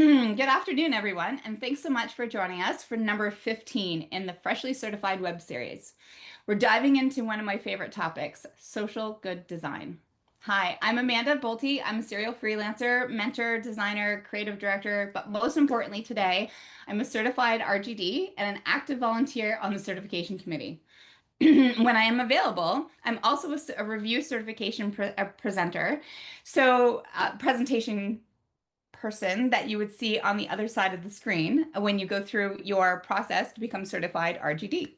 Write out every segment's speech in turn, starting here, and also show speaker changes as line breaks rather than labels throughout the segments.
Good afternoon, everyone, and thanks so much for joining us for number 15 in the Freshly Certified web series. We're diving into one of my favorite topics, social good design. Hi, I'm Amanda Bolte. I'm a serial freelancer, mentor, designer, creative director, but most importantly today, I'm a certified RGD and an active volunteer on the certification committee. When I am available, I'm also a review certification presenter. Presentation person that you would see on the other side of the screen when you go through your process to become certified RGD.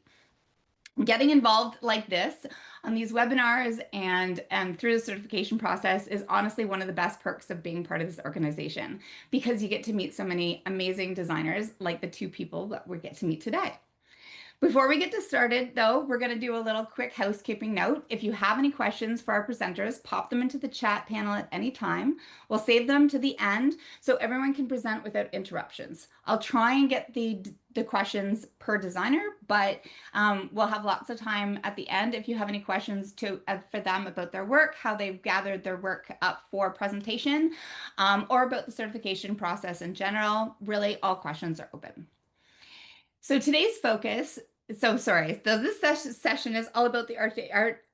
Getting involved like this on these webinars and through the certification process is honestly one of the best perks of being part of this organization because you get to meet so many amazing designers like the two people that we get to meet today. Before we get started, though, we're going to do a little quick housekeeping note. If you have any questions for our presenters, pop them into the chat panel at any time. We'll save them to the end so everyone can present without interruptions. I'll try and get the questions per designer, but we'll have lots of time at the end if you have any questions for them about their work, how they've gathered their work up for presentation, or about the certification process in general. Really, all questions are open. So today's focus, this session is all about the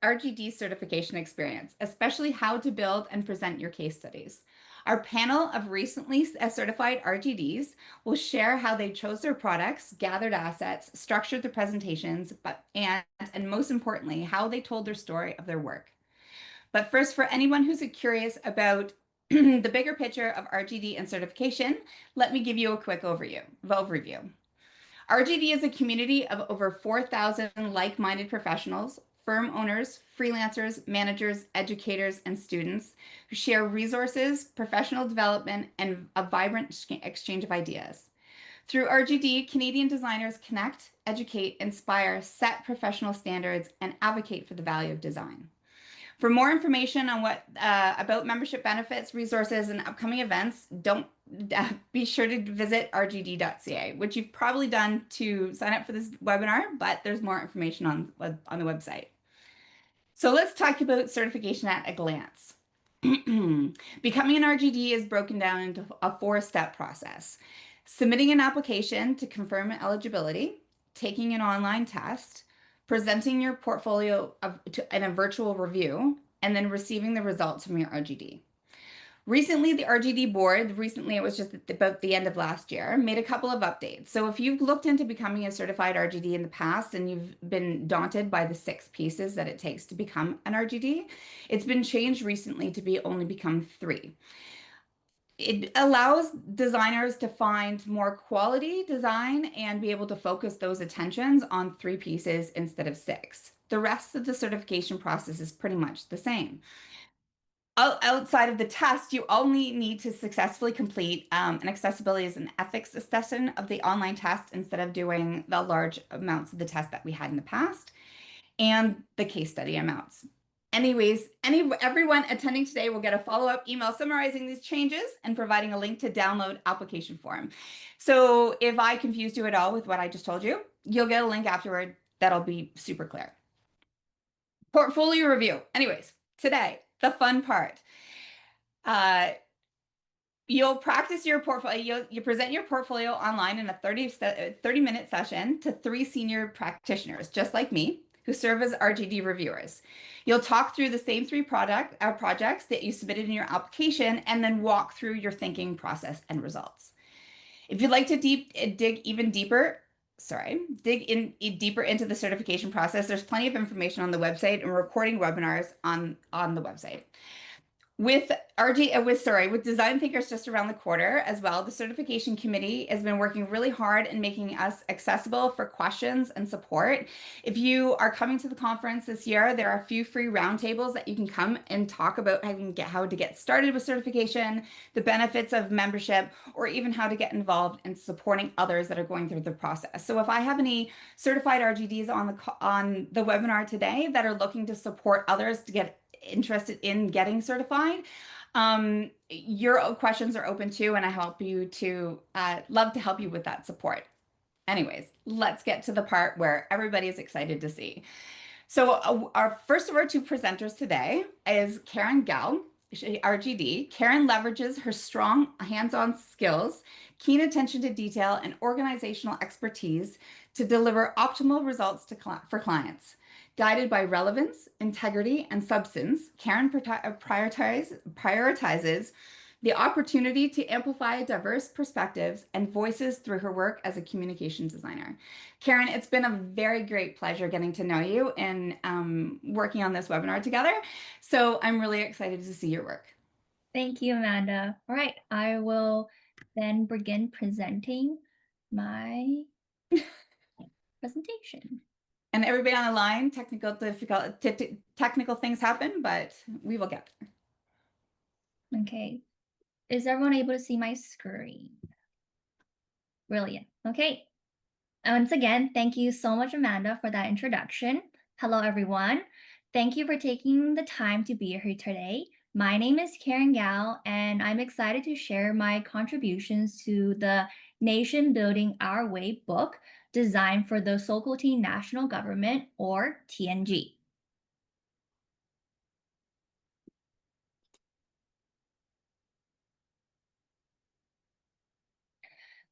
RGD certification experience, especially how to build and present your case studies. Our panel of recently certified RGDs will share how they chose their products, gathered assets, structured the presentations, and most importantly, how they told their story of their work. But first, for anyone who's curious about the bigger picture of RGD and certification, let me give you a quick overview. RGD is a community of over 4,000 like-minded professionals, firm owners, freelancers, managers, educators, and students who share resources, professional development, and a vibrant exchange of ideas. Through RGD, Canadian designers connect, educate, inspire, set professional standards, and advocate for the value of design. For more information on about membership benefits, resources, and upcoming events, be sure to visit rgd.ca, which you've probably done to sign up for this webinar, but there's more information on the website. So let's talk about certification at a glance. Becoming an RGD is broken down into a four-step process. Submitting an application to confirm eligibility, taking an online test, presenting your portfolio in a virtual review, and then receiving the results from your RGD. Recently, the RGD board, it was just about the end of last year, made a couple of updates. So if you've looked into becoming a certified RGD in the past and you've been daunted by the 6 pieces that it takes to become an RGD, it's been changed recently to only become 3. It allows designers to find more quality design and be able to focus those attentions on 3 pieces instead of 6. The rest of the certification process is pretty much the same. Outside of the test, you only need to successfully complete an accessibility and ethics session of the online test instead of doing the large amounts of the test that we had in the past, and the case study amounts. Anyways, everyone attending today will get a follow-up email summarizing these changes and providing a link to download application form. So if I confused you at all with what I just told you, you'll get a link afterward that'll be super clear. Portfolio review. Anyways, today, the fun part. You'll practice your portfolio. You present your portfolio online in a 30-minute session to 3 senior practitioners, just like me, who serve as RGD reviewers. You'll talk through the same 3 projects that you submitted in your application and then walk through your thinking process and results. If you'd like to dig deeper into the certification process, there's plenty of information on the website and recording webinars on the website. With Design Thinkers just around the corner as well, the certification committee has been working really hard in making us accessible for questions and support. If you are coming to the conference this year, there are a few free roundtables that you can come and talk about how to get started with certification, the benefits of membership, or even how to get involved in supporting others that are going through the process. So if I have any certified RGDs on the webinar today that are looking to support others to get interested in getting certified, your questions are open too, and I love to help you with that support. Anyways, let's get to the part where everybody is excited to see. So our first of our 2 presenters today is Karen Gell. RGD, Karen leverages her strong hands-on skills, keen attention to detail, and organizational expertise to deliver optimal results for clients. Guided by relevance, integrity, and substance, Karen prioritizes the opportunity to amplify diverse perspectives and voices through her work as a communication designer. Karen, it's been a very great pleasure getting to know you and working on this webinar together. So I'm really excited to see your work.
Thank you, Amanda. All right, I will then begin presenting my presentation.
And everybody on the line, technical things happen, but we will get there.
Okay, is everyone able to see my screen? Brilliant. Okay, once again, thank you so much, Amanda, for that introduction. Hello, everyone. Thank you for taking the time to be here today. My name is Karen Gao, and I'm excited to share my contributions to the Nation Building Our Way book designed for the Sokoteen National Government, or TNG.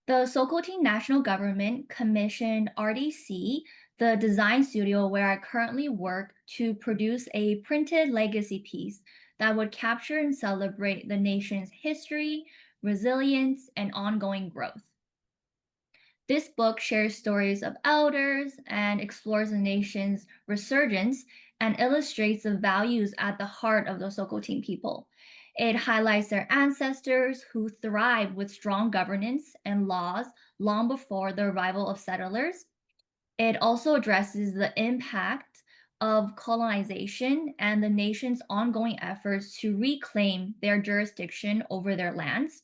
The Sokoteen National Government commissioned RDC, the design studio where I currently work, to produce a printed legacy piece that would capture and celebrate the nation's history, resilience, and ongoing growth. This book shares stories of elders and explores the nation's resurgence and illustrates the values at the heart of the Sokoteen people. It highlights their ancestors who thrived with strong governance and laws long before the arrival of settlers. It also addresses the impact of colonization and the nation's ongoing efforts to reclaim their jurisdiction over their lands,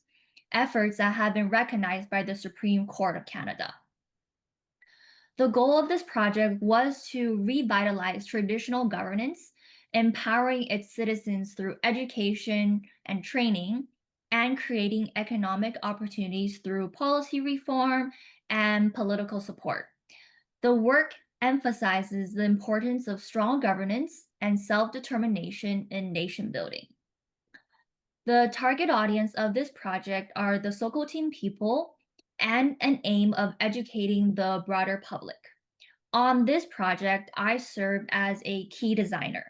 efforts that have been recognized by the Supreme Court of Canada. The goal of this project was to revitalize traditional governance, empowering its citizens through education and training, and creating economic opportunities through policy reform and political support. The work emphasizes the importance of strong governance and self-determination in nation building. The target audience of this project are the Sokoteen people and an aim of educating the broader public. On this project, I served as a key designer.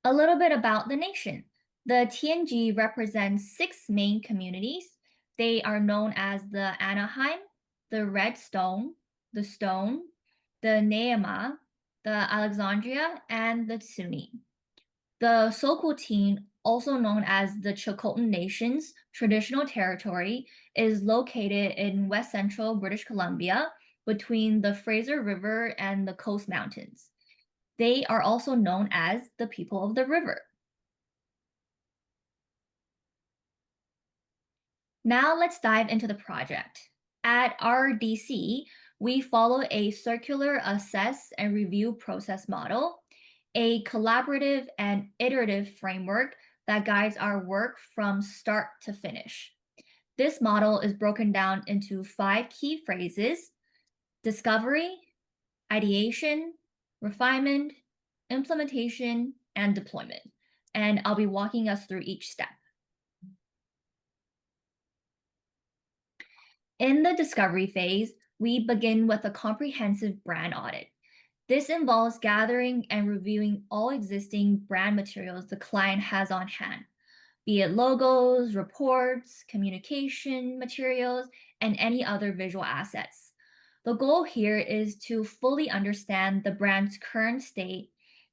A little bit about the nation. The TNG represents 6 main communities. They are known as the Anaheim, the Red Stone, the Stone, the Neema, the Alexandria, and the Tsuni. The Sokoteen, also known as the Chilcotin Nation's traditional territory, is located in west central British Columbia between the Fraser River and the Coast Mountains. They are also known as the people of the river. Now let's dive into the project. At RDC, we follow a circular assess and review process model, a collaborative and iterative framework that guides our work from start to finish. This model is broken down into 5 key phases: discovery, ideation, refinement, implementation, and deployment. And I'll be walking us through each step. In the discovery phase, we begin with a comprehensive brand audit. This involves gathering and reviewing all existing brand materials the client has on hand, be it logos, reports, communication materials, and any other visual assets. The goal here is to fully understand the brand's current state,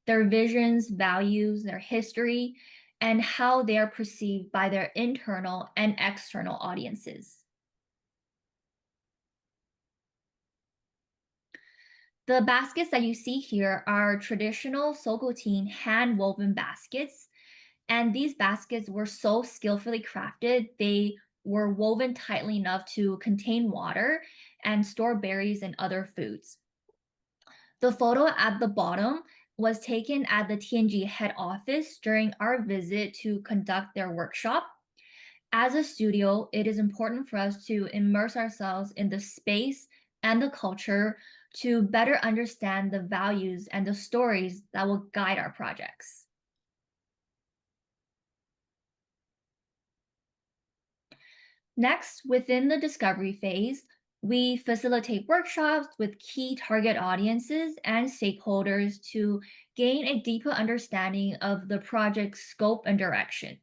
their visions, values, their history, and how they are perceived by their internal and external audiences. The baskets that you see here are traditional Sokoteen hand-woven baskets, and these baskets were so skillfully crafted, they were woven tightly enough to contain water and store berries and other foods. The photo at the bottom was taken at the TNG head office during our visit to conduct their workshop. As a studio, it is important for us to immerse ourselves in the space and the culture to better understand the values and the stories that will guide our projects. Next, within the discovery phase, we facilitate workshops with key target audiences and stakeholders to gain a deeper understanding of the project's scope and direction.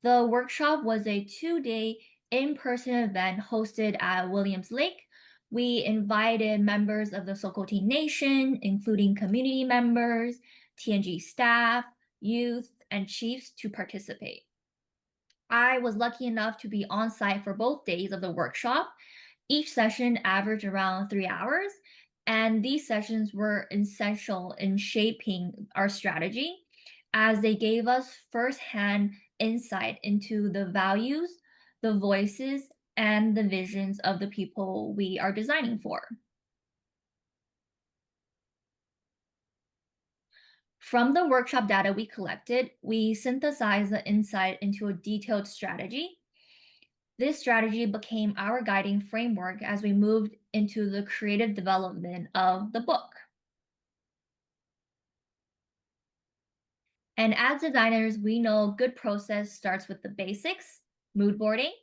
The workshop was a 2-day in person event hosted at Williams Lake. We invited members of the Sokotin Nation, including community members, TNG staff, youth, and chiefs to participate. I was lucky enough to be on site for both days of the workshop. Each session averaged around 3 hours, and these sessions were essential in shaping our strategy as they gave us firsthand insight into the values, the voices, and the visions of the people we are designing for. From the workshop data we collected, we synthesized the insight into a detailed strategy. This strategy became our guiding framework as we moved into the creative development of the book. And as designers, we know good process starts with the basics, mood boarding,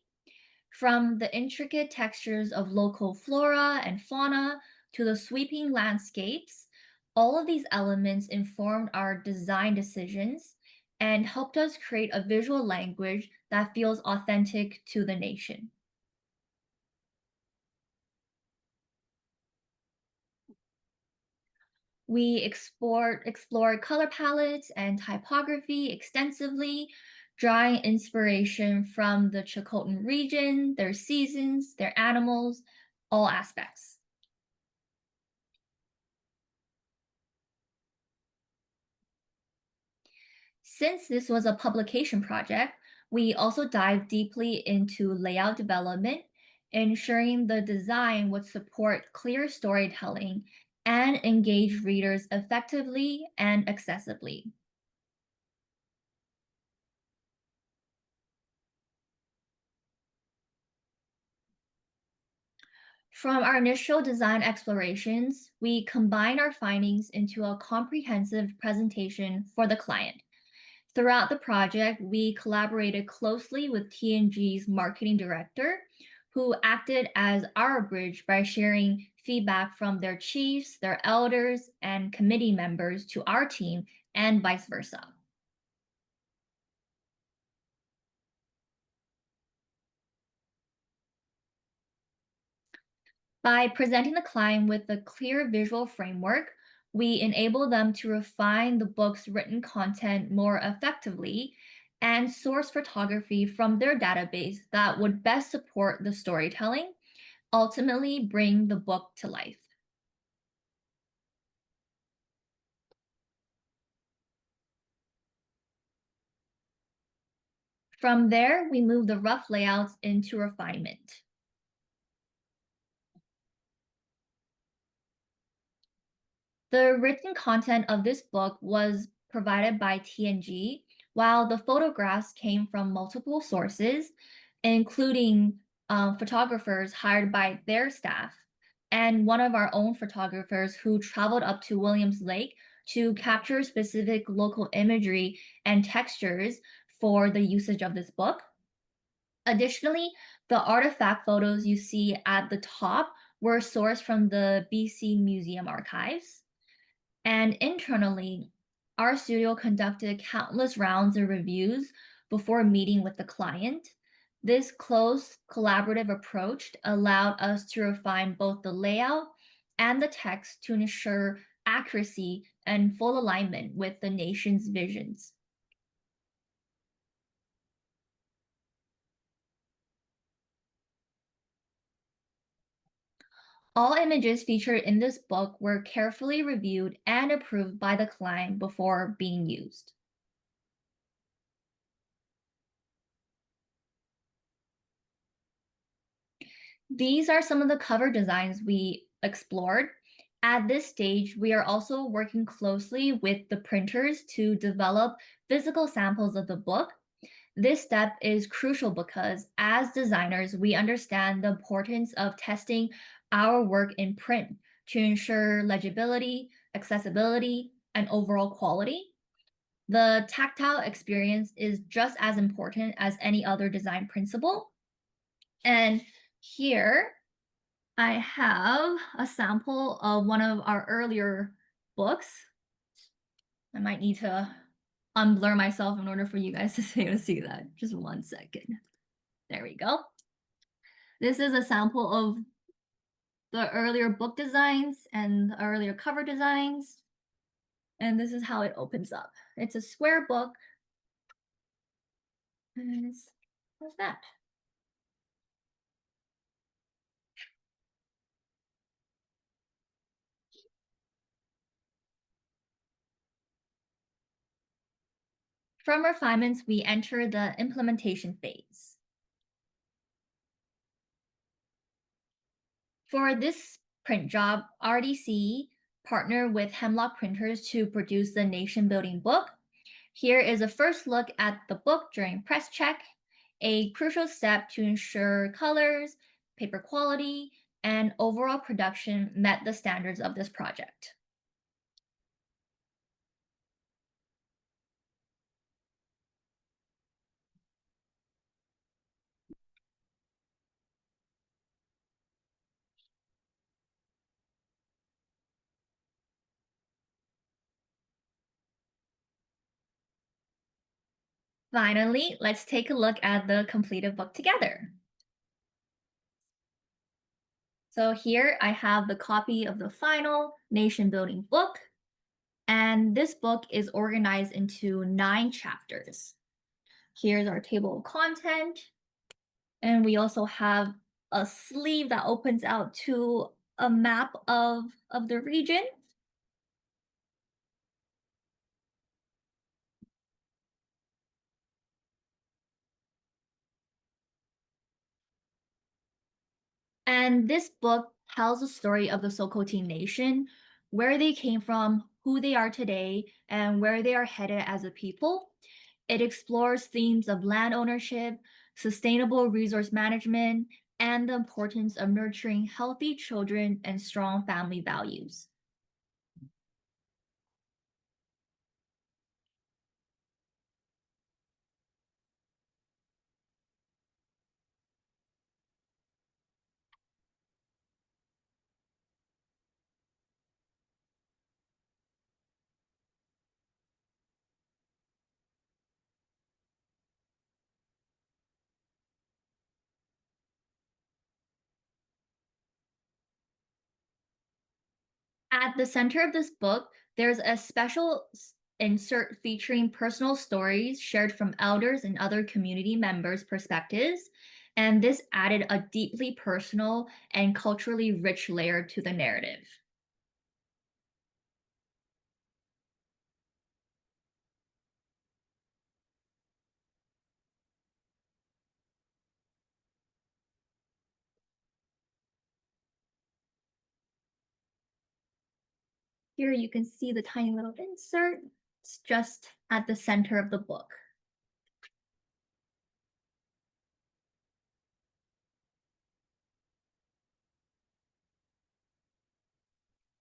from the intricate textures of local flora and fauna to the sweeping landscapes. All of these elements informed our design decisions and helped us create a visual language that feels authentic to the nation. We explored color palettes and typography extensively, drawing inspiration from the Chilcotin region, their seasons, their animals, all aspects. Since this was a publication project, we also dived deeply into layout development, ensuring the design would support clear storytelling and engage readers effectively and accessibly. From our initial design explorations, we combined our findings into a comprehensive presentation for the client. Throughout the project, we collaborated closely with TNG's marketing director, who acted as our bridge by sharing feedback from their chiefs, their elders, and committee members to our team, and vice versa. By presenting the client with a clear visual framework, we enable them to refine the book's written content more effectively and source photography from their database that would best support the storytelling, ultimately bring the book to life. From there, we move the rough layouts into refinement. The written content of this book was provided by TNG, while the photographs came from multiple sources, including photographers hired by their staff and one of our own photographers who traveled up to Williams Lake to capture specific local imagery and textures for the usage of this book. Additionally, the artifact photos you see at the top were sourced from the BC Museum archives. And internally, our studio conducted countless rounds of reviews before meeting with the client. This close, collaborative approach allowed us to refine both the layout and the text to ensure accuracy and full alignment with the nation's visions. All images featured in this book were carefully reviewed and approved by the client before being used. These are some of the cover designs we explored. At this stage, we are also working closely with the printers to develop physical samples of the book. This step is crucial because, as designers, we understand the importance of testing our work in print to ensure legibility, accessibility, and overall quality. The tactile experience is just as important as any other design principle. And here I have a sample of one of our earlier books. I might need to unblur myself in order for you guys to be able to see that. Just 1 second. There we go. This is a sample of the earlier book designs and the earlier cover designs. And this is how it opens up. It's a square book. And it's like that. From refinements, we enter the implementation phase. For this print job, RDC partnered with Hemlock Printers to produce the nation building book. Here is a first look at the book during press check, a crucial step to ensure colors, paper quality, and overall production met the standards of this project. Finally, let's take a look at the completed book together. So here I have the copy of the final nation building book, and this book is organized into 9 chapters. Here's our table of content, and we also have a sleeve that opens out to a map of the region. And this book tells the story of the Sokoti Nation, where they came from, who they are today, and where they are headed as a people. It explores themes of land ownership, sustainable resource management, and the importance of nurturing healthy children and strong family values. At the center of this book, there's a special insert featuring personal stories shared from elders and other community members' perspectives, and this added a deeply personal and culturally rich layer to the narrative. Here you can see the tiny little insert. It's just at the center of the book.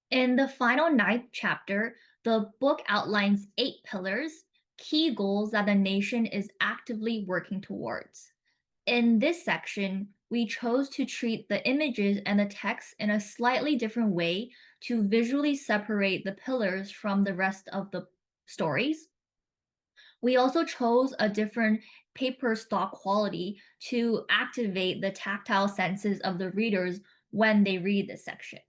In the final 9th chapter, the book outlines 8 pillars, key goals that the nation is actively working towards. In this section, we chose to treat the images and the text in a slightly different way to visually separate the pillars from the rest of the stories. We also chose a different paper stock quality to activate the tactile senses of the readers when they read this section.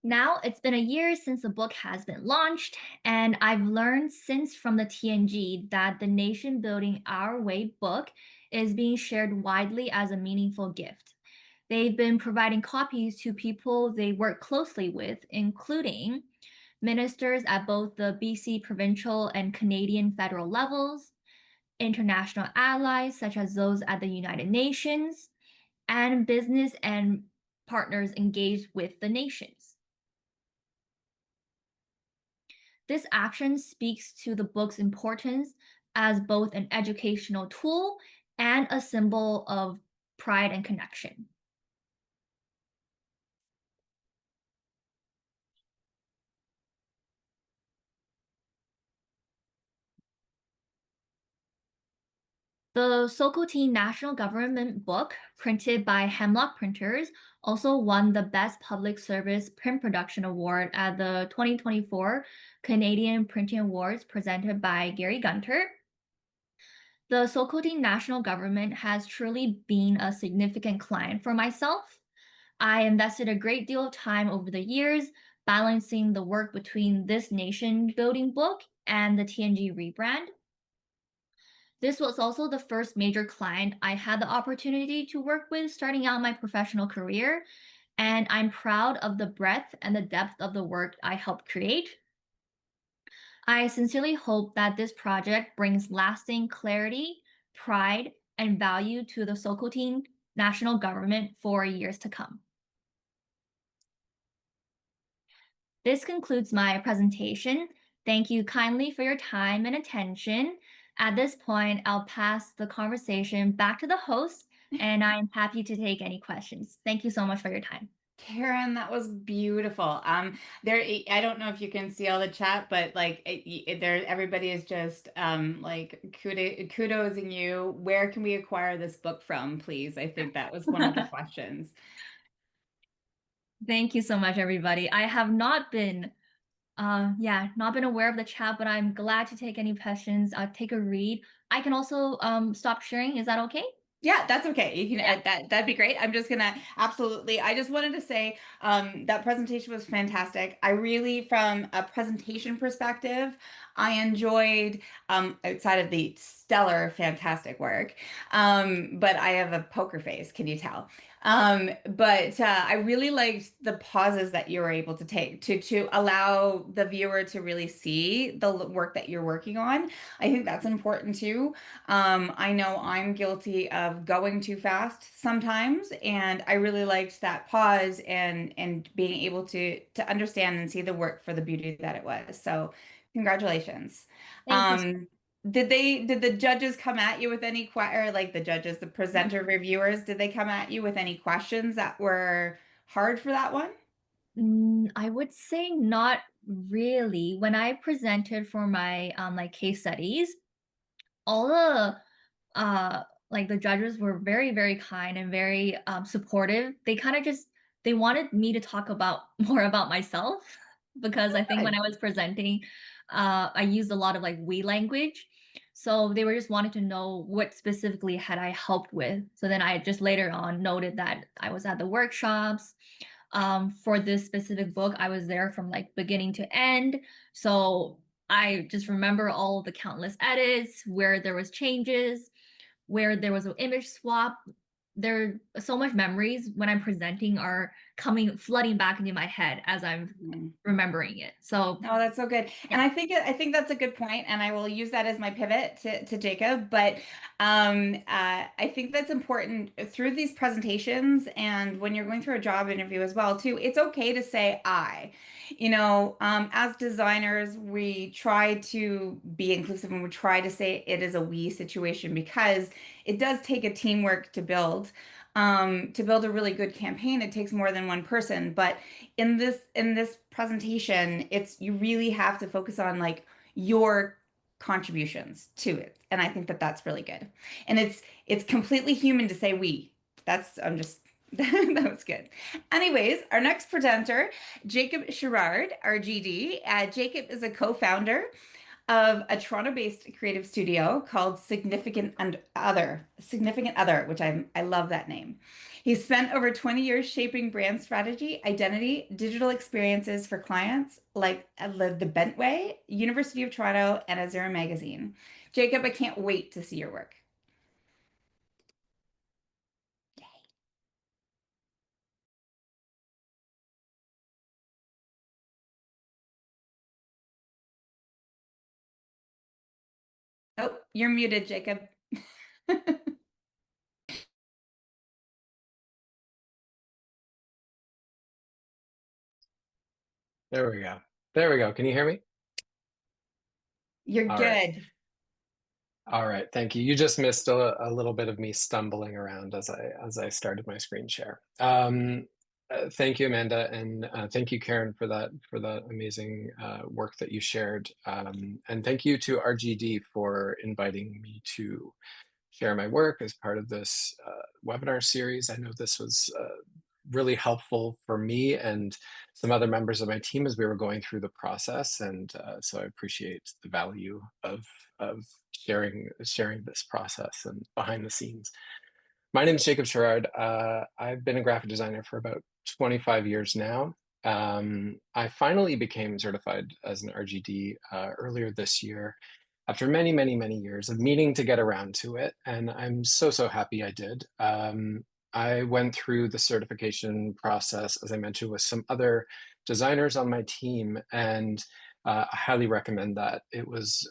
Now, it's been a year since the book has been launched, and I've learned since from the TNG that the Nation Building Our Way book is being shared widely as a meaningful gift. They've been providing copies to people they work closely with, including ministers at both the BC provincial and Canadian federal levels, international allies, such as those at the United Nations, and business and partners engaged with the nations. This action speaks to the book's importance as both an educational tool and a symbol of pride and connection. The Sokoteen National Government book, printed by Hemlock Printers, also won the Best Public Service Print Production Award at the 2024 Canadian Printing Awards presented by Gary Gunter. The Sokoteen National Government has truly been a significant client for myself. I invested a great deal of time over the years balancing the work between this nation building book and the TNG rebrand. This was also the first major client I had the opportunity to work with starting out my professional career, and I'm proud of the breadth and the depth of the work I helped create. I sincerely hope that this project brings lasting clarity, pride, and value to the Sokoteen national government for years to come. This concludes my presentation. Thank you kindly for your time and attention. At this point, I'll pass the conversation back to the host, and I'm happy to take any questions. Thank you so much for your time.
Karen, that was beautiful. I don't know if you can see all the chat, but like there, everybody is just like kudosing you. Where can we acquire this book from, please? I think that was one of the questions.
Thank you so much, everybody. I have not been, not been aware of the chat, but I'm glad to take any questions. I'll take a read. I can also stop sharing. Is that okay?
Yeah, that's okay. You can
Yeah.
that'd be great. I'm just gonna absolutely. I just wanted to say that presentation was fantastic. I really, from a presentation perspective, I enjoyed outside of the stellar, fantastic work. But I have a poker face, can you tell? But I really liked the pauses that you were able to take to allow the viewer to really see the work that you're working on. I think that's important too. I know I'm guilty of going too fast sometimes, and I really liked that pause and being able to understand and see the work for the beauty that it was. So, congratulations.
Thank you.
Um, did the judges come at you with any or like the judges, the presenter reviewers, did they come at you with any questions that were hard for that one?
I would say not really. When I presented for my like case studies, all the like the judges were very, very kind and very supportive. They kind of just they wanted me to talk about more about myself because I think when
Good.
I was presenting, I used a lot of like we language. So they were just wanting to know what specifically had I helped with. So then I just later on noted that I was at the workshops. For this specific book, I was there from like beginning to end. So I just remember all the countless edits where there was changes, where there was an image swap. There are so much memories when I'm presenting are coming flooding back into my head as I'm
Mhm.
remembering it. So
Oh, that's so good.
yeah,
And I think that's a good point, and I will use that as my pivot to Jacob. But I think that's important through these presentations and when you're going through a job interview as well, too. It's okay to say I. As designers, we try to be inclusive and we try to say it is a we situation because it does take a teamwork to build. To build a really good campaign, it takes more than one person, but in this presentation, it's you really have to focus on like your contributions to it, and I think that that's really good. And it's completely human to say we. That's I'm just that was good. Anyways, our next presenter, Jacob Sharrard, RGD. Jacob is a co-founder of a Toronto-based creative studio called Significant Other, which I love that name. He's spent over 20 years shaping brand strategy, identity, digital experiences for clients like the Bentway, University of Toronto, and Azure Magazine. Jacob, I can't wait to see your work. Oh, You're muted, Jacob.
There we go. There we go. Can you hear me?
You're
All right.
good.
All right. Thank you. You just missed a little bit of me stumbling around as I started my screen share. Thank you, Amanda, and thank you, Karen, for that amazing work that you shared. And thank you to RGD for inviting me to share my work as part of this webinar series. I know this was really helpful for me and some other members of my team as we were going through the process, and so I appreciate the value of sharing this process and behind the scenes. My name is Jacob Sharrard. I've been a graphic designer for about 25 years now. I finally became certified as an RGD earlier this year after many, many, many years of meaning to get around to it. And I'm so, so happy I did. I went through the certification process, as I mentioned, with some other designers on my team, and I highly recommend that. It was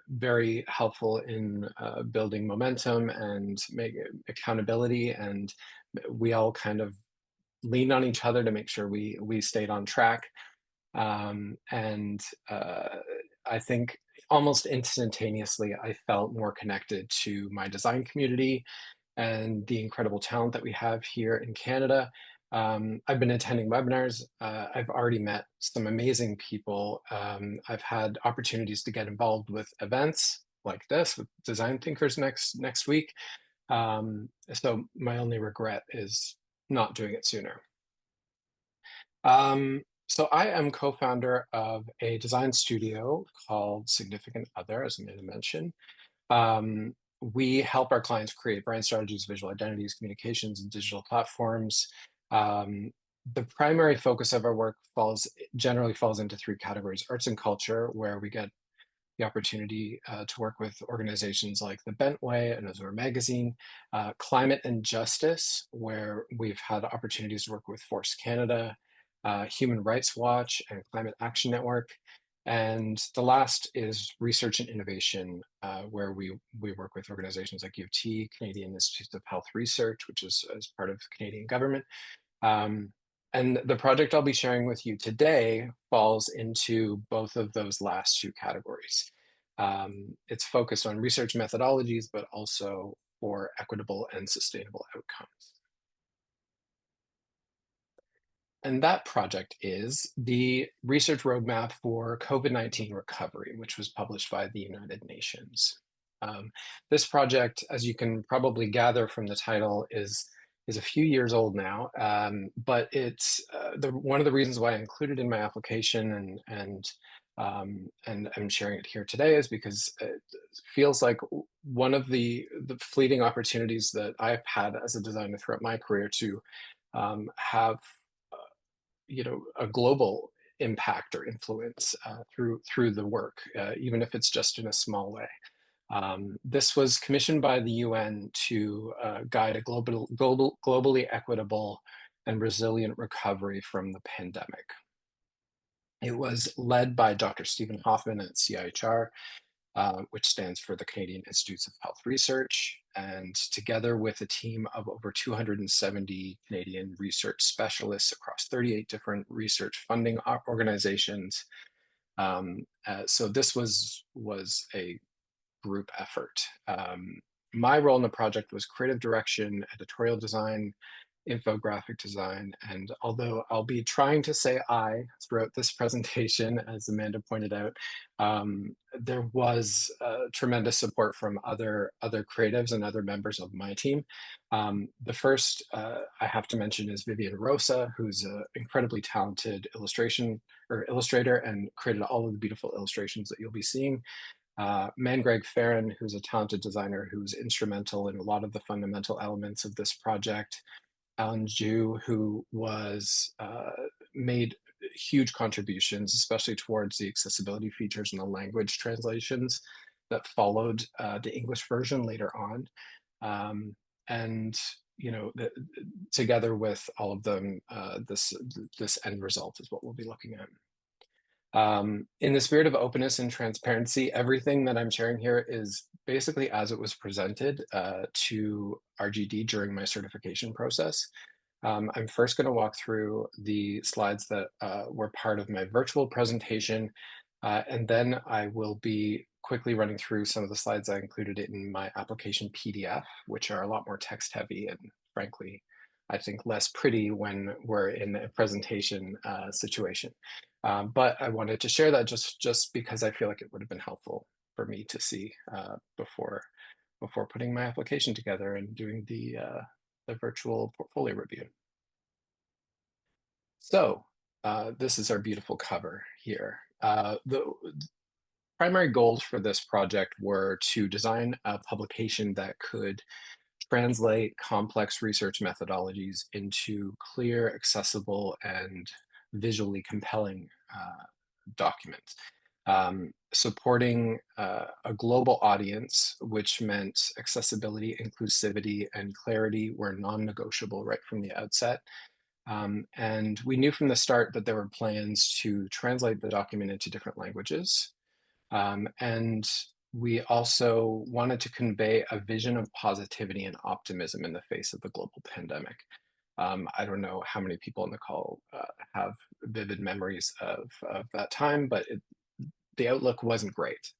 very helpful in building momentum and make accountability, and we all kind of leaned on each other to make sure we stayed on track. And I think almost instantaneously, I felt more connected to my design community and the incredible talent that we have here in Canada. I've been attending webinars. I've already met some amazing people. I've had opportunities to get involved with events like this with Design Thinkers next week. So my only regret is not doing it sooner. So I am co-founder of a design studio called Significant Other, as Amanda mentioned. We help our clients create brand strategies, visual identities, communications, and digital platforms. The primary focus of our work generally falls into three categories: arts and culture, where we get the opportunity to work with organizations like the Bentway and Azure Magazine; climate and justice, where we've had opportunities to work with Force Canada, Human Rights Watch, and Climate Action Network. And the last is research and innovation, where we work with organizations like U of T, Canadian Institutes of Health Research, which is as part of the Canadian government. And the project I'll be sharing with you today falls into both of those last two categories. It's focused on research methodologies, but also for equitable and sustainable outcomes. And that project is the research roadmap for COVID-19 recovery, which was published by the United Nations. This project, as you can probably gather from the title, is a few years old now, but it's one of the reasons why I included it in my application and I'm sharing it here today is because it feels like one of the fleeting opportunities that I've had as a designer throughout my career to have a global impact or influence through the work, even if it's just in a small way. This was commissioned by the UN to guide a globally equitable and resilient recovery from the pandemic. It was led by Dr. Stephen Hoffman at CIHR, which stands for the Canadian Institutes of Health Research, and together with a team of over 270 Canadian research specialists across 38 different research funding organizations. So this was a group effort. My role in the project was creative direction, editorial design, infographic design, and although I'll be trying to say I throughout this presentation, as Amanda pointed out, there was tremendous support from other creatives and other members of my team. The first I have to mention is Vivian Rosa, who's an incredibly talented illustrator and created all of the beautiful illustrations that you'll be seeing. Greg Farron, who's a talented designer who's instrumental in a lot of the fundamental elements of this project. Alan Ju, who was made huge contributions, especially towards the accessibility features and the language translations that followed the English version later on. And together with all of them, this end result is what we'll be looking at. In the spirit of openness and transparency, everything that I'm sharing here is basically as it was presented to RGD during my certification process. I'm first going to walk through the slides that were part of my virtual presentation, and then I will be quickly running through some of the slides I included in my application PDF, which are a lot more text heavy and frankly, I think less pretty when we're in a presentation situation. But I wanted to share that just because I feel like it would have been helpful for me to see before putting my application together and doing the virtual portfolio review. So this is our beautiful cover here. The primary goals for this project were to design a publication that could translate complex research methodologies into clear, accessible, and visually compelling documents. Supporting a global audience, which meant accessibility, inclusivity, and clarity were non-negotiable right from the outset. And we knew from the start that there were plans to translate the document into different languages. And we also wanted to convey a vision of positivity and optimism in the face of the global pandemic. I don't know how many people on the call have vivid memories of that time, but the outlook wasn't great.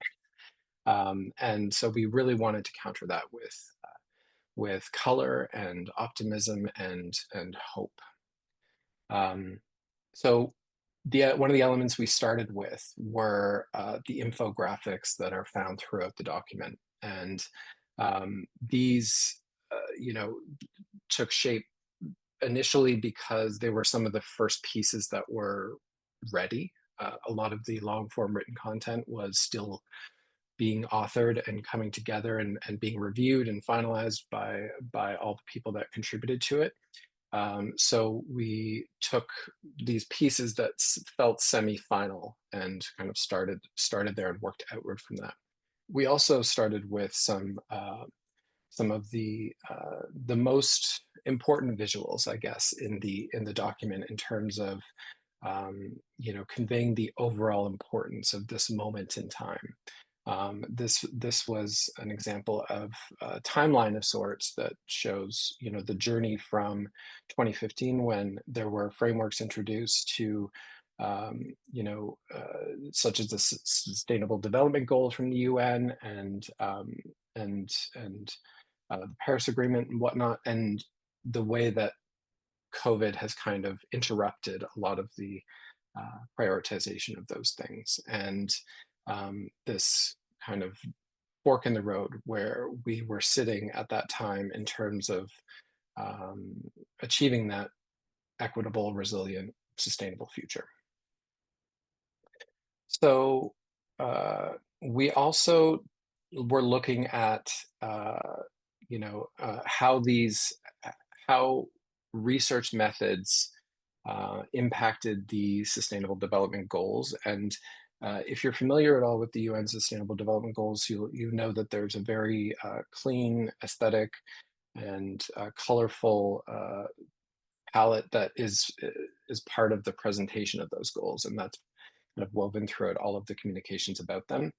And so we really wanted to counter that with color and optimism and hope. So one of the elements we started with were the infographics that are found throughout the document. And these, took shape initially because they were some of the first pieces that were ready. A lot of the long form written content was still being authored and coming together and being reviewed and finalized by all the people that contributed to it. So we took these pieces that felt semi-final and kind of started there and worked outward from that. We also started with some of the most important visuals, I guess, in the document in terms of conveying the overall importance of this moment in time. This was an example of a timeline of sorts that shows, the journey from 2015 when there were frameworks introduced to, such as the Sustainable Development Goals from the UN and the Paris Agreement and whatnot, and the way that COVID has kind of interrupted a lot of the prioritization of those things. And this kind of fork in the road where we were sitting at that time in terms of achieving that equitable, resilient, sustainable future. So we also were looking at how research methods impacted the Sustainable Development Goals. And if you're familiar at all with the UN Sustainable Development Goals, you know that there's a very clean, aesthetic, and colorful palette that is part of the presentation of those goals, and that's kind of woven throughout all of the communications about them.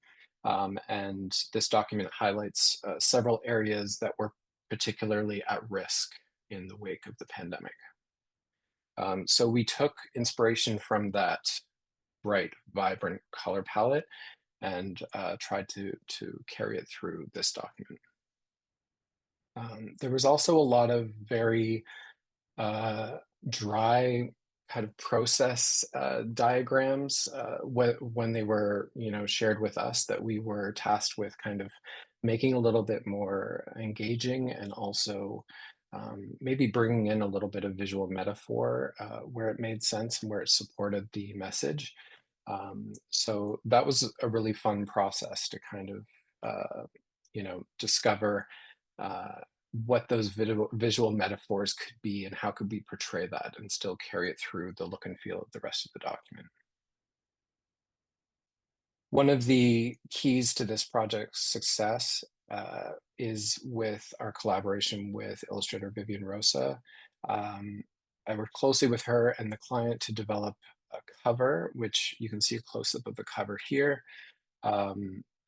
And this document highlights several areas that were particularly at risk in the wake of the pandemic. So we took inspiration from that bright, vibrant color palette and tried to carry it through this document. There was also a lot of very dry kind of process diagrams when they were shared with us, that we were tasked with kind of making a little bit more engaging, and also maybe bringing in a little bit of visual metaphor where it made sense and where it supported the message. So that was a really fun process to kind of discover what those visual metaphors could be and how could we portray that and still carry it through the look and feel of the rest of the document. One of the keys to this project's success is with our collaboration with illustrator Vivian Rosa. I worked closely with her and the client to develop cover, which you can see a close-up of the cover here,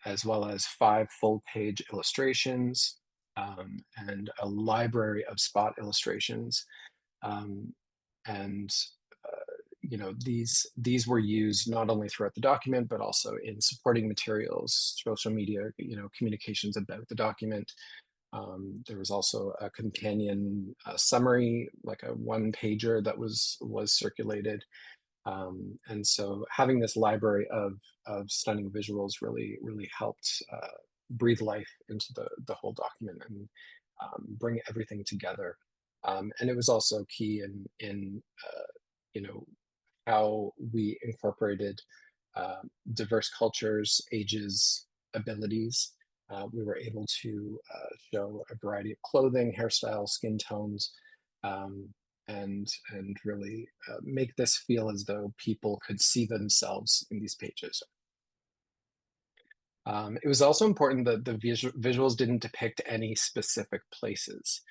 as well as 5 full-page illustrations, and a library of spot illustrations. And you know, these were used not only throughout the document, but also in supporting materials, social media, you know, communications about the document. There was also a companion summary, like a one-pager that was circulated. And so having this library of stunning visuals really helped breathe life into the whole document and bring everything together. And it was also key in you know, how we incorporated diverse cultures, ages, abilities. We were able to show a variety of clothing, hairstyles, skin tones, and really make this feel as though people could see themselves in these pages. It was also important that the visuals didn't depict any specific places.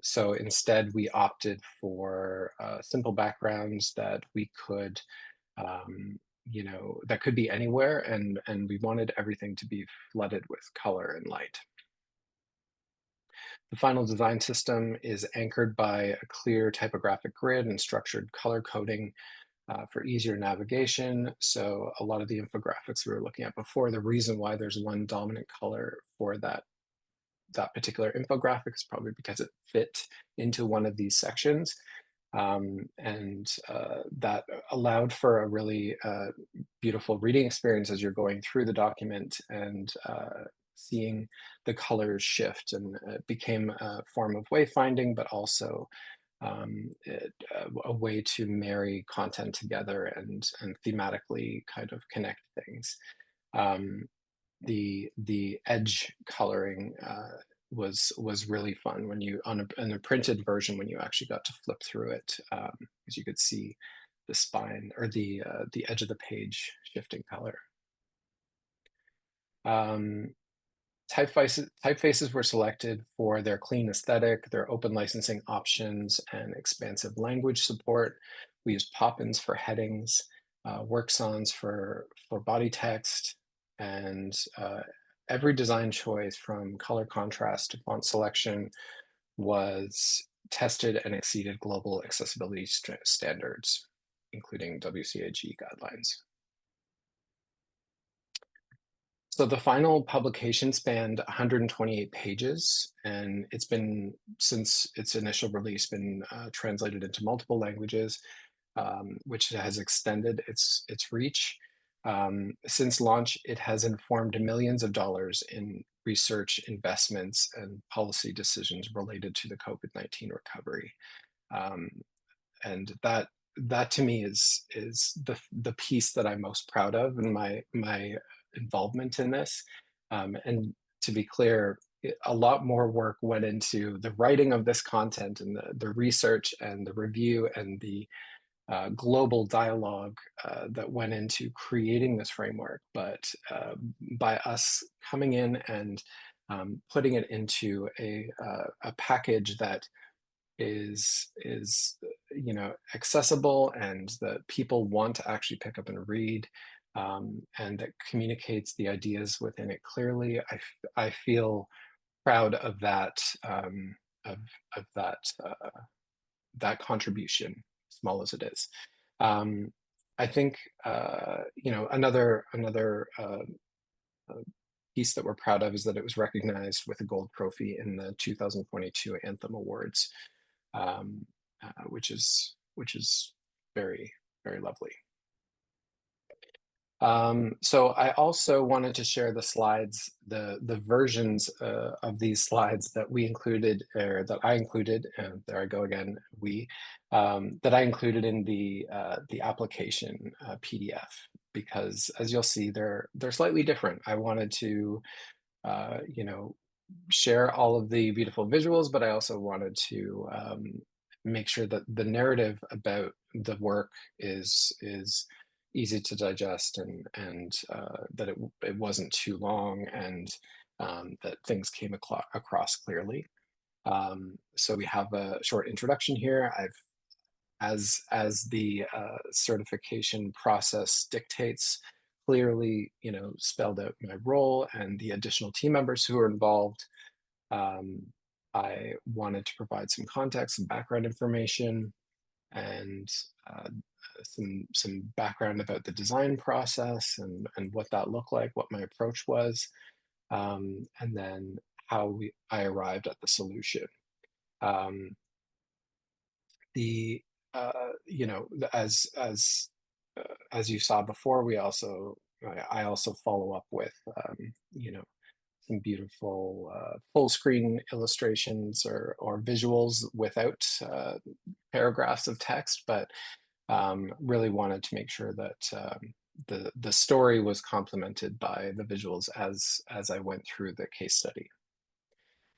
So instead, we opted for simple backgrounds that we could, you know, that could be anywhere, and we wanted everything to be flooded with color and light. The final design system is anchored by a clear typographic grid and structured color coding for easier navigation. So a lot of the infographics we were looking at before, the reason why there's one dominant color for that particular infographic is probably because it fit into one of these sections. And that allowed for a really beautiful reading experience as you're going through the document and seeing the colors shift. And it became a form of wayfinding, but also a way to marry content together and thematically kind of connect things. The edge coloring was really fun when you on a printed version, when you actually got to flip through it, because you could see the spine or the edge of the page shifting color. Typefaces were selected for their clean aesthetic, their open licensing options, and expansive language support. We used pop-ins for headings, work sans for body text, and every design choice from color contrast to font selection was tested and exceeded global accessibility standards, including WCAG guidelines. So the final publication spanned 128 pages, and it's been, since its initial release, been translated into multiple languages, which has extended its reach. Since launch, it has informed millions of dollars in research, investments, and policy decisions related to the COVID-19 recovery. And that to me is the piece that I'm most proud of in my involvement in this. And to be clear, a lot more work went into the writing of this content and the research and the review and the global dialogue that went into creating this framework. But by us coming in and putting it into a package that is you know, accessible and that people want to actually pick up and read, and that communicates the ideas within it clearly, I feel proud of that that contribution, small as it is. I think you know, another piece that we're proud of is that it was recognized with a gold trophy in the 2022 Anthem Awards, which is very, very lovely. So I also wanted to share the slides, the versions of these slides that we included, or that I included, and there I go again, that I included in the application PDF, because as you'll see, they're slightly different. I wanted to, you know, share all of the beautiful visuals, but I also wanted to make sure that the narrative about the work is easy to digest, and that it wasn't too long, and that things came across clearly. So we have a short introduction here. I've as the certification process dictates, clearly, spelled out my role and the additional team members who are involved. I wanted to provide some context, some background information, and some background about the design process and what that looked like, what my approach was, and then how I arrived at the solution. Um, the you know as you saw before, I also follow up with some beautiful full screen illustrations or visuals without paragraphs of text, but really wanted to make sure that the story was complemented by the visuals as I went through the case study.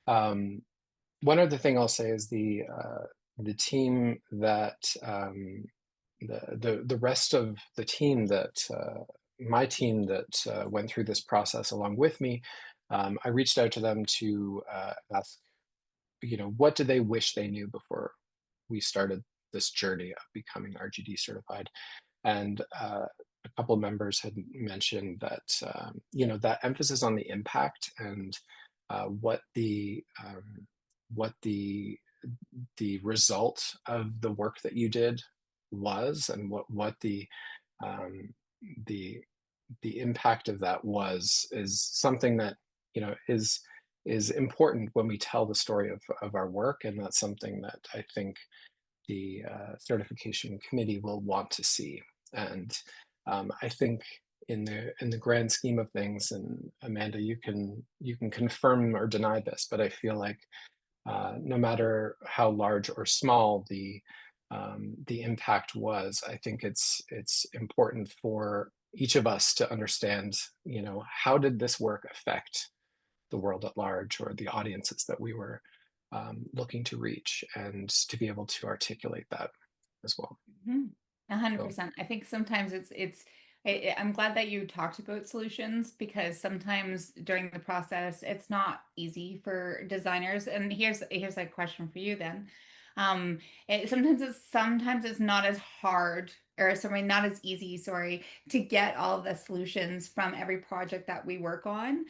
One other thing I'll say is the team that the rest of the team that my team that went through this process along with me. I reached out to them to ask, what do they wish they knew before we started this journey of becoming RGD certified? And a couple of members had mentioned that that emphasis on the impact and what the result of the work that you did was, and what um, the impact of that is something that is important when we tell the story of our work, and that's something that I think the certification committee will want to see. And I think in the grand scheme of things, and Amanda, you can confirm or deny this, but I feel like no matter how large or small the impact was, I think it's important for each of us to understand, how did this work affect the world at large, or the audiences that we were looking to reach, and to be able to articulate that as well.
100%. I think sometimes I'm glad that you talked about solutions, because sometimes during the process it's not easy for designers. And here's a question for you then. Sometimes it's not as hard, or sorry, not as easy, sorry, to get all of the solutions from every project that we work on.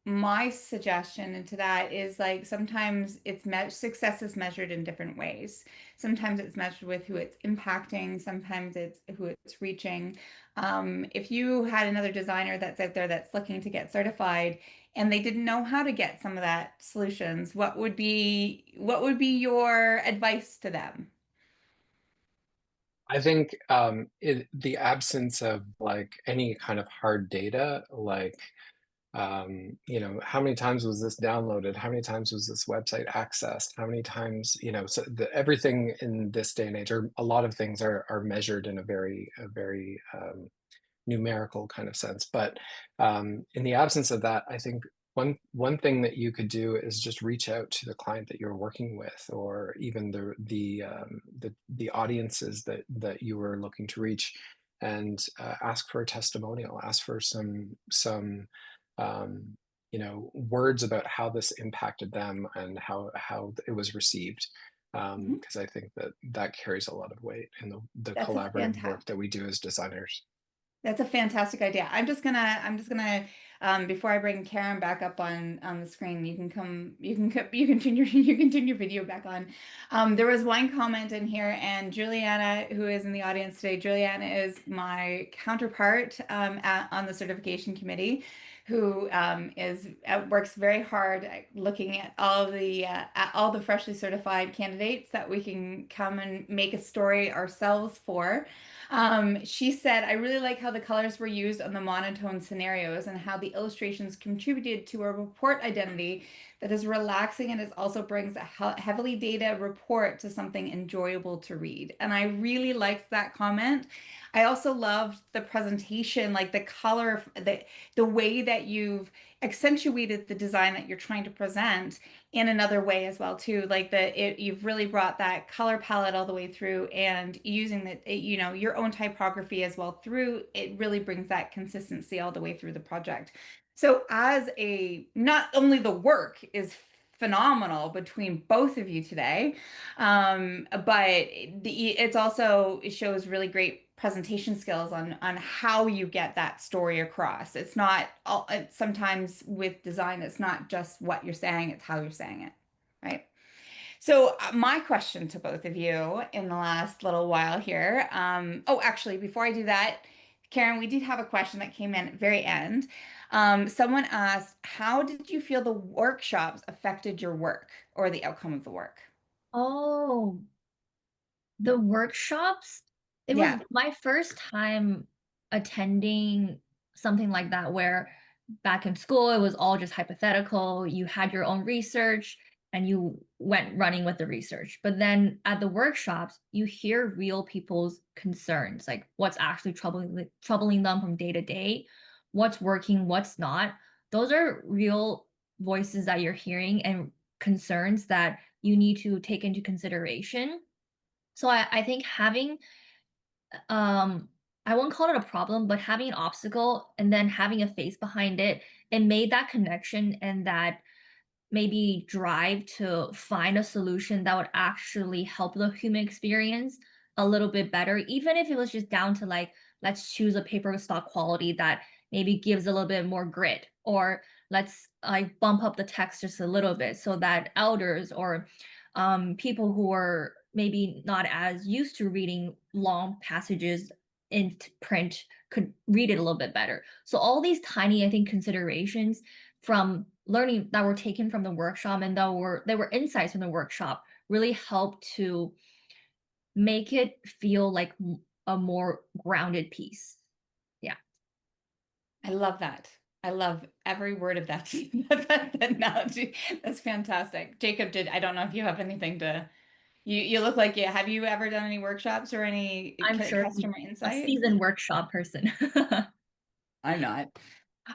My suggestion into that is, like, sometimes success is measured in different ways. Sometimes it's measured with who it's impacting, sometimes it's who it's reaching. If you had another designer that's out there that's looking to get certified and they didn't know how to get some of that solutions, what would be your advice to them?
I think the absence of like any kind of hard data, like how many times was this downloaded, how many times was this website accessed, how many times, so everything in this day and age, or a lot of things are measured in a very numerical kind of sense. But in the absence of that, I think one thing that you could do is just reach out to the client that you're working with, or even the audiences that you were looking to reach, and ask for a testimonial, ask for some words about how this impacted them and how it was received.
Mhm.
Because I think that carries a lot of weight in the
That's a
collaborative work
fantastic.
that we do as designers.
That's a fantastic idea. Before I bring Karen back up on the screen, you can turn your video back on. There was one comment in here, and Juliana, who is in the audience today, Juliana is my counterpart on the certification committee, who works very hard at looking at all the freshly certified candidates that we can come and make a story ourselves for. She said, I really like how the colors were used on the monotone scenarios, and how the illustrations contributed to a report identity that is relaxing, and it also brings a heavily data report to something enjoyable to read. And I really liked that comment. I also loved the presentation, like the color, the way that you've accentuated the design that you're trying to present in another way as well too. Like you've really brought that color palette all the way through, and using your own typography as well through it really brings that consistency all the way through the project. So not only the work is phenomenal between both of you today. But it's also, it shows really great presentation skills on how you get that story across. It's not all, sometimes with design, it's not just what you're saying, it's how you're saying it, right? So my question to both of you in the last little while here, oh, actually, before I do that, Karen, we did have a question that came in at the very end. Someone asked, how did you feel the workshops affected your work or the outcome of the work?
Oh, the workshops, it was
Yeah.
my first time attending something like that, where back in school it was all just hypothetical. You had your own research and you went running with the research. But then at the workshops, you hear real people's concerns, like what's actually troubling them from day to day, what's working, what's not. Those are real voices that you're hearing and concerns that you need to take into consideration. So I think having um I won't call it a problem, but having an obstacle and then having a face behind it, it made that connection and that maybe drive to find a solution that would actually help the human experience a little bit better, even if it was just down to like, let's choose a paper stock quality that maybe gives a little bit more grit, or let's like bump up the text just a little bit so that elders or people who are maybe not as used to reading long passages in print could read it a little bit better. So all these tiny, I think, considerations from learning that were taken from the workshop and that were insights from the workshop really helped to make it feel like a more grounded piece. Yeah.
I love that. I love every word of that, that analogy. That's fantastic. Jacob, I don't know if you have anything to, you look like you, have you ever done any workshops or any
I'm sure
customer
a
insight?
seasoned workshop person.
I'm not.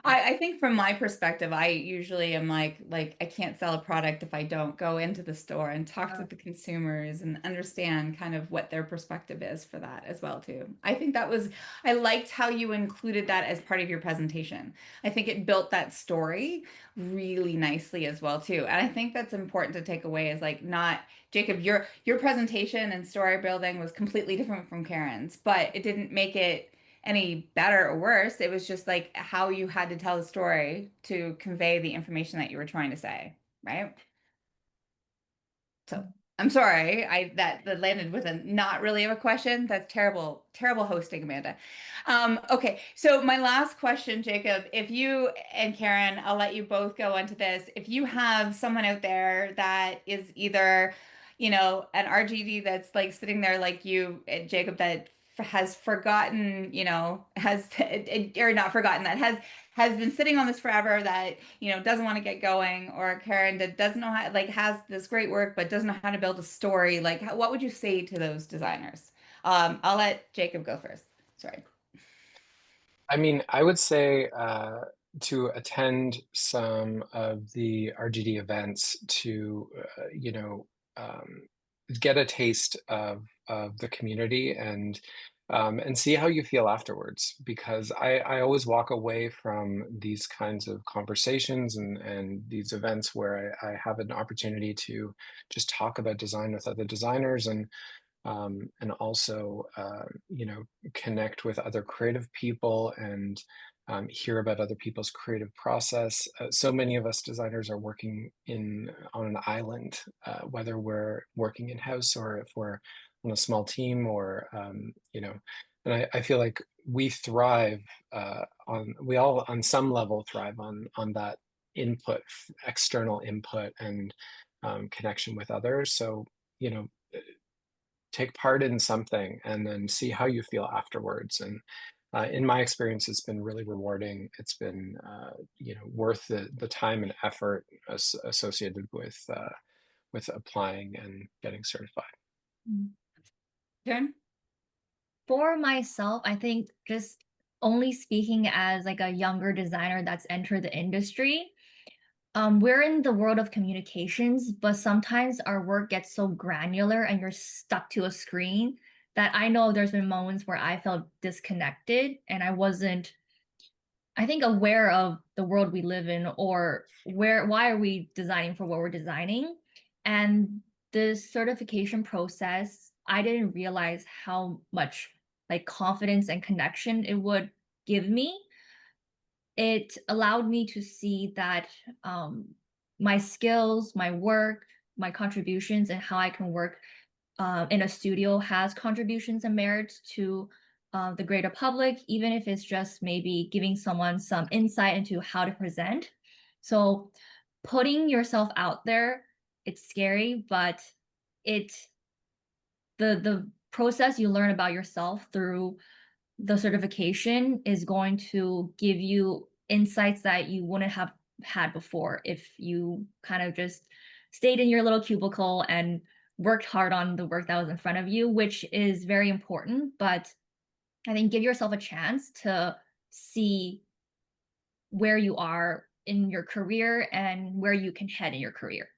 I think from my perspective, I usually am like I can't sell a product if I don't go into the store and talk to the consumers and understand kind of what their perspective is for that as well too. I think that was, I liked how you included that as part of your presentation. I think it built that story really nicely as well too. And I think that's important to take away is like not Jacob, your presentation and story building was completely different from Karen's, but it didn't make it any better or worse. It was just like how you had to tell the story to convey the information that you were trying to say, right? So I'm sorry, I that landed with a not really of a question. That's terrible, terrible hosting, Amanda. Okay, so my last question, Jacob, if you and Karen, I'll let you both go into this. If you have someone out there that is either, an RGD that's like sitting there like you, Jacob, that has forgotten, has or not forgotten that has been sitting on this forever that doesn't want to get going, or Karen that doesn't know how, like, has this great work but doesn't know how to build a story, like what would you say to those designers? I'll let Jacob go first. Sorry.
I mean, I would say to attend some of the RGD events to, get a taste of the community and see how you feel afterwards. Because I always walk away from these kinds of conversations and these events where I have an opportunity to just talk about design with other designers and also connect with other creative people and hear about other people's creative process. So many of us designers are working on an island, whether we're working in house or if we're on a small team or and I feel like we thrive we all on some level thrive on that input, external input and connection with others. So you know take part in something and then see how you feel afterwards. And in my experience, it's been really rewarding. It's been worth the time and effort associated with applying and getting certified.
Mm.
Karen?
For myself, I think just only speaking as like a younger designer that's entered the industry, we're in the world of communications, but sometimes our work gets so granular and you're stuck to a screen that I know there's been moments where I felt disconnected and I wasn't, I think, aware of the world we live in, or why are we designing for what we're designing. And this certification process, I didn't realize how much like confidence and connection it would give me. It allowed me to see that my skills, my work, my contributions, and how I can work in a studio has contributions and merits to the greater public, even if it's just maybe giving someone some insight into how to present. So putting yourself out there, it's scary, but it the process you learn about yourself through the certification is going to give you insights that you wouldn't have had before if you kind of just stayed in your little cubicle and worked hard on the work that was in front of you, which is very important. But I think give yourself a chance to see where you are in your career and where you can head in your career.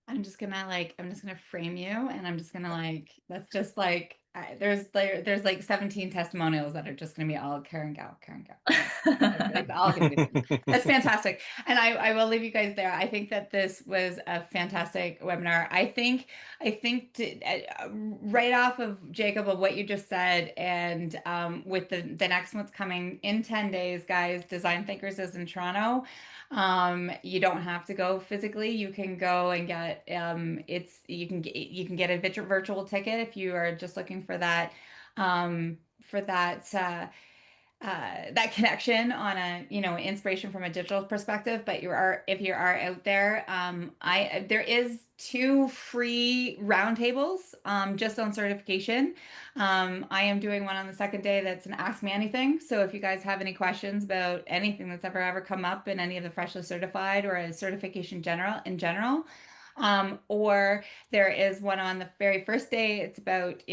I'm just gonna frame you, and I'm just gonna let's just there's like 17 testimonials that are just gonna be all Karen Gao, Karen Gao. It's all gonna be them. That's fantastic. And I will leave you guys there. I think that this was a fantastic webinar. Right off of Jacob of what you just said, and with the next one's coming in 10 days, guys, Design Thinkers is in Toronto. You don't have to go physically. You can go and get you can get a virtual ticket if you are just looking for that that connection on a inspiration from a digital perspective. But if you are out there, there is 2 free roundtables just on certification. I am doing one on the second day that's an Ask Me Anything. So if you guys have any questions about anything that's ever come up in any of the freshly certified or a certification in general, or there is one on the very first day. It's about,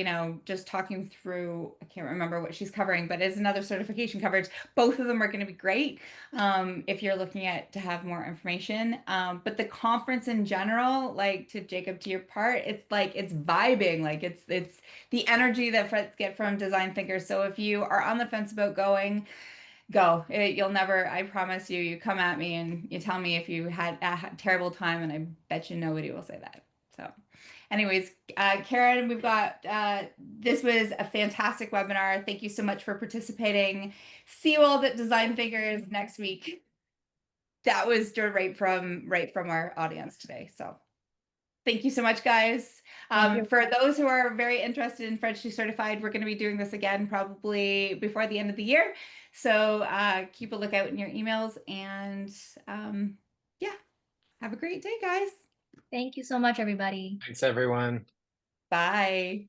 just talking through, I can't remember what she's covering, but it's another certification coverage. Both of them are going to be great if you're looking to have more information. But the conference in general, like to Jacob, to your part, it's vibing. Like it's the energy that friends get from design thinkers. So if you are on the fence about going, go. You'll never, I promise you, you come at me and you tell me if you had a terrible time, and I bet you nobody will say that. So anyways, Karen, this was a fantastic webinar. Thank you so much for participating. See you all at Design Thinkers next week. That was right from our audience today. So thank you so much, guys. For those who are very interested in Freshly Certified, we're going to be doing this again probably before the end of the year. So keep a lookout in your emails, and yeah, have a great day, guys.
Thank you so much, everybody.
Thanks, everyone.
Bye.